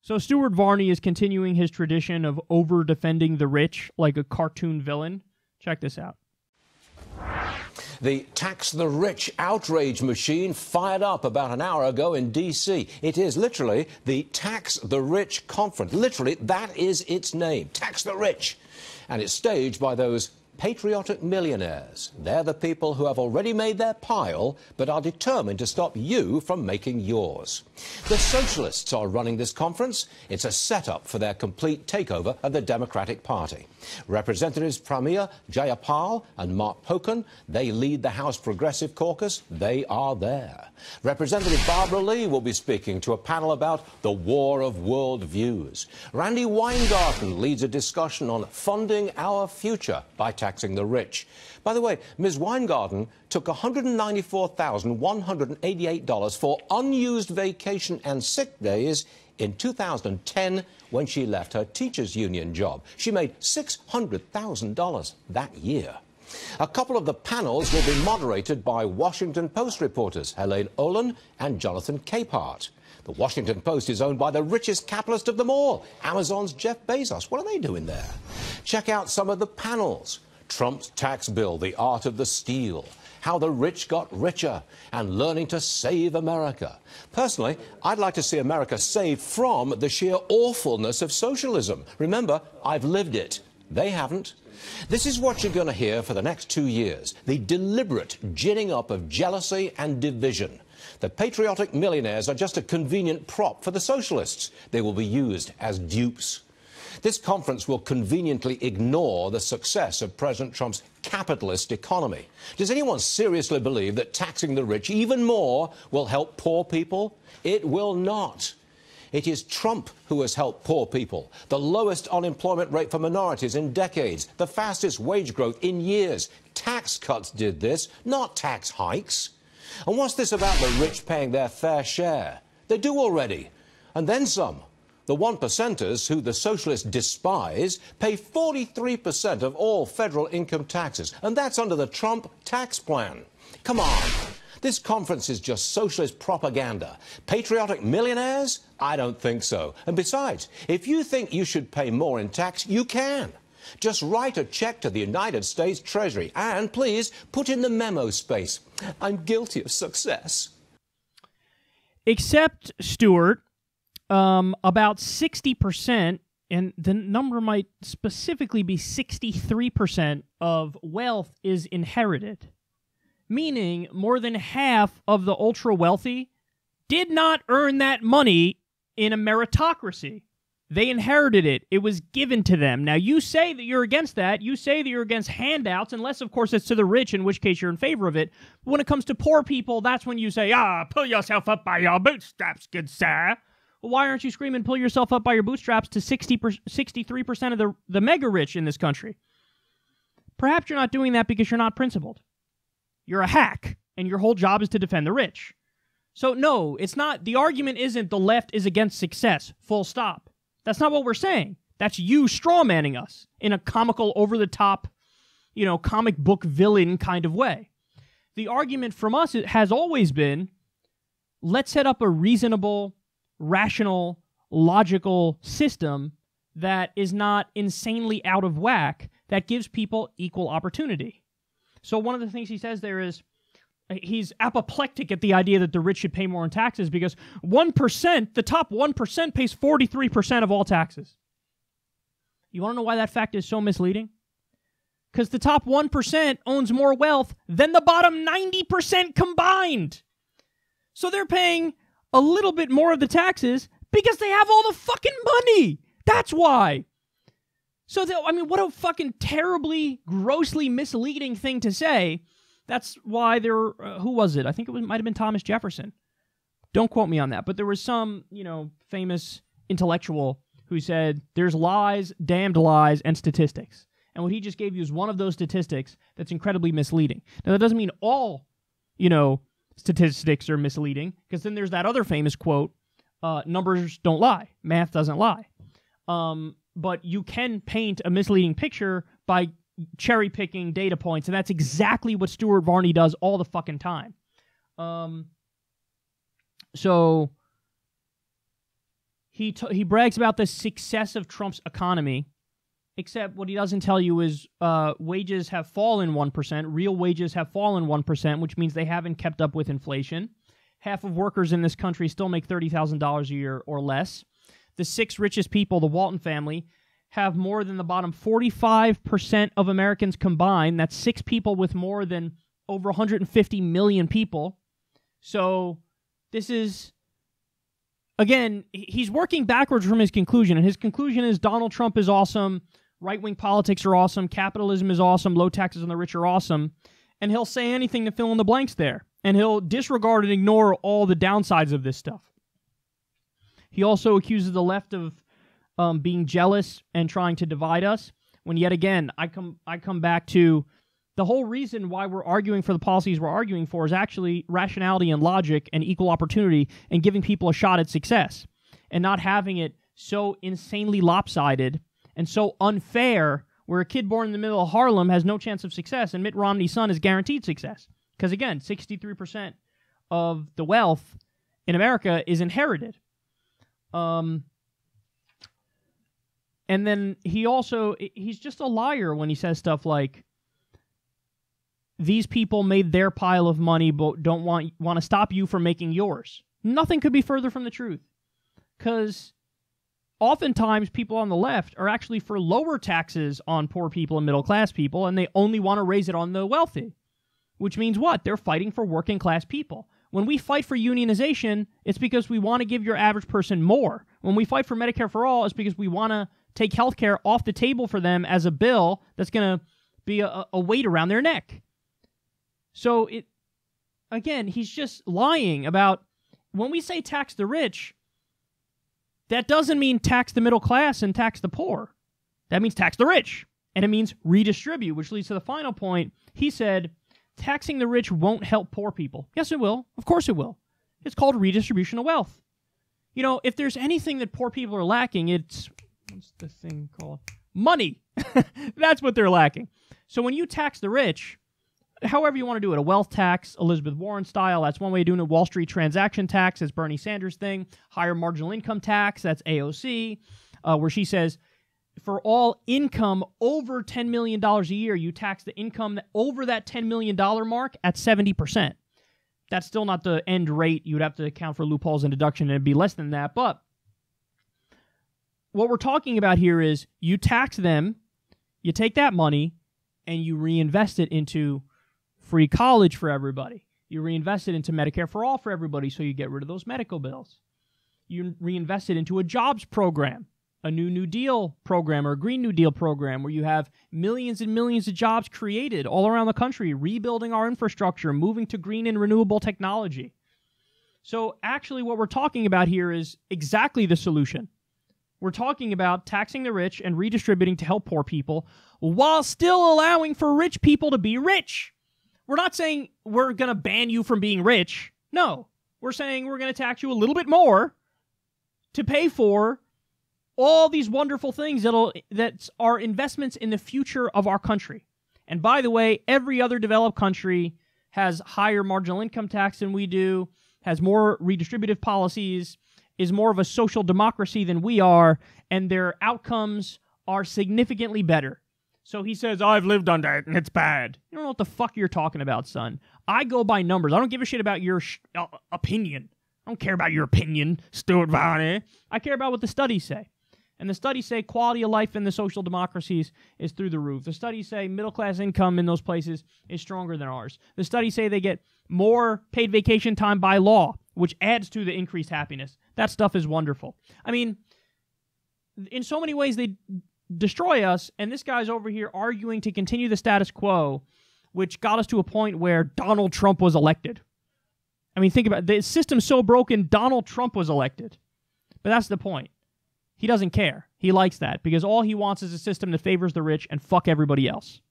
So Stuart Varney is continuing his tradition of over-defending the rich like a cartoon villain. Check this out. The Tax the Rich outrage machine fired up about an hour ago in D.C. It is literally the Tax the Rich Conference. Literally, that is its name, Tax the Rich. And it's staged by those patriotic millionaires. They're the people who have already made their pile, but are determined to stop you from making yours. The socialists are running this conference. It's a setup for their complete takeover of the Democratic Party. Representatives Pramila Jayapal and Mark Pocan, they lead the House Progressive Caucus. They are there. Representative Barbara Lee will be speaking to a panel about the war of world views. Randy Weingarten leads a discussion on funding our future by taxing the rich. By the way, Ms. Weingarten took $194,188 for unused vacation and sick days in 2010 when she left her teachers' union job. She made $600,000 that year. A couple of the panels will be moderated by Washington Post reporters Helene Olin and Jonathan Capehart. The Washington Post is owned by the richest capitalist of them all, Amazon's Jeff Bezos. What are they doing there? Check out some of the panels. Trump's tax bill, the art of the steal, how the rich got richer, and learning to save America. Personally, I'd like to see America saved from the sheer awfulness of socialism. Remember, I've lived it. They haven't. This is what you're going to hear for the next 2 years, the deliberate ginning up of jealousy and division. The patriotic millionaires are just a convenient prop for the socialists. They will be used as dupes. This conference will conveniently ignore the success of President Trump's capitalist economy. Does anyone seriously believe that taxing the rich even more will help poor people? It will not. It is Trump who has helped poor people, the lowest unemployment rate for minorities in decades, the fastest wage growth in years. Tax cuts did this, not tax hikes. And what's this about the rich paying their fair share? They do already, and then some. The one-percenters, who the socialists despise, pay 43% of all federal income taxes, and that's under the Trump tax plan. Come on. This conference is just socialist propaganda. Patriotic millionaires? I don't think so. And besides, if you think you should pay more in tax, you can. Just write a check to the United States Treasury and please put in the memo space, "I'm guilty of success." Except, Stuart, about 60%, and the number might specifically be 63% of wealth is inherited. Meaning more than half of the ultra-wealthy did not earn that money in a meritocracy. They inherited it. It was given to them. Now, you say that you're against that. You say that you're against handouts, unless, of course, it's to the rich, in which case you're in favor of it. But when it comes to poor people, that's when you say, pull yourself up by your bootstraps, good sir. Well, why aren't you screaming, pull yourself up by your bootstraps to 63% of the mega-rich in this country? Perhaps you're not doing that because you're not principled. You're a hack, and your whole job is to defend the rich. So, no, it's not. The argument isn't the left is against success, full stop. That's not what we're saying. That's you strawmanning us in a comical, over-the-top, comic book villain kind of way. The argument from us has always been, let's set up a reasonable, rational, logical system that is not insanely out of whack, that gives people equal opportunity. So one of the things he says there is, he's apoplectic at the idea that the rich should pay more in taxes because 1%, the top 1% pays 43% of all taxes. You want to know why that fact is so misleading? Because the top 1% owns more wealth than the bottom 90% combined. So they're paying a little bit more of the taxes because they have all the fucking money. That's why. So, what a fucking terribly, grossly misleading thing to say. That's why who was it? I think might have been Thomas Jefferson. Don't quote me on that. But there was some, famous intellectual who said, there's lies, damned lies, and statistics. And what he just gave you is one of those statistics that's incredibly misleading. Now, that doesn't mean all, statistics are misleading, because then there's that other famous quote, numbers don't lie, math doesn't lie. But you can paint a misleading picture by cherry-picking data points, and that's exactly what Stuart Varney does all the fucking time. So, he brags about the success of Trump's economy, except what he doesn't tell you is wages have fallen 1%. Real wages have fallen 1%, which means they haven't kept up with inflation. Half of workers in this country still make $30,000 a year or less. The 6 richest people, the Walton family, have more than the bottom 45% of Americans combined. That's 6 people with more than over 150 million people. So this is, again, he's working backwards from his conclusion, and his conclusion is Donald Trump is awesome, right-wing politics are awesome, capitalism is awesome, low taxes on the rich are awesome, and he'll say anything to fill in the blanks there, and he'll disregard and ignore all the downsides of this stuff. He also accuses the left of being jealous and trying to divide us, when yet again, I come back to the whole reason why we're arguing for the policies we're arguing for is actually rationality and logic and equal opportunity and giving people a shot at success and not having it so insanely lopsided and so unfair where a kid born in the middle of Harlem has no chance of success and Mitt Romney's son is guaranteed success. Because again, 63% of the wealth in America is inherited. And then he's just a liar when he says stuff like, these people made their pile of money but don't want to stop you from making yours. Nothing could be further from the truth. Because oftentimes people on the left are actually for lower taxes on poor people and middle-class people, and they only want to raise it on the wealthy. Which means what? They're fighting for working-class people. When we fight for unionization, it's because we want to give your average person more. When we fight for Medicare for all, it's because we want to take health care off the table for them as a bill that's going to be a weight around their neck. So, again, he's just lying about, when we say tax the rich, that doesn't mean tax the middle class and tax the poor. That means tax the rich. And it means redistribute, which leads to the final point. He said, taxing the rich won't help poor people. Yes, it will. Of course it will. It's called redistribution of wealth. You know, if there's anything that poor people are lacking, it's, what's the thing called? Money. That's what they're lacking. So when you tax the rich, however you want to do it, a wealth tax, Elizabeth Warren style, that's one way of doing it. Wall Street transaction tax, that's Bernie Sanders' thing. Higher marginal income tax, that's AOC, where she says, for all income over $10 million a year, you tax the income over that $10 million mark at 70%. That's still not the end rate. You would have to account for loopholes and deduction, and it'd be less than that. But what we're talking about here is you tax them, you take that money, and you reinvest it into free college for everybody. You reinvest it into Medicare for all for everybody, so you get rid of those medical bills. You reinvest it into a jobs program, a New Deal program or a Green New Deal program where you have millions and millions of jobs created all around the country, rebuilding our infrastructure, moving to green and renewable technology. So actually what we're talking about here is exactly the solution. We're talking about taxing the rich and redistributing to help poor people while still allowing for rich people to be rich. We're not saying we're going to ban you from being rich. No. We're saying we're going to tax you a little bit more to pay for all these wonderful things that are investments in the future of our country. And by the way, every other developed country has higher marginal income tax than we do, has more redistributive policies, is more of a social democracy than we are, and their outcomes are significantly better. So he says, I've lived on that, and it's bad. You don't know what the fuck you're talking about, son. I go by numbers. I don't give a shit about your opinion. I don't care about your opinion, Stuart Varney. I care about what the studies say. And the studies say quality of life in the social democracies is through the roof. The studies say middle-class income in those places is stronger than ours. The studies say they get more paid vacation time by law, which adds to the increased happiness. That stuff is wonderful. I mean, in so many ways, they destroy us, and this guy's over here arguing to continue the status quo, which got us to a point where Donald Trump was elected. I mean, think about it. The system's so broken, Donald Trump was elected. But that's the point. He doesn't care. He likes that because all he wants is a system that favors the rich and fuck everybody else.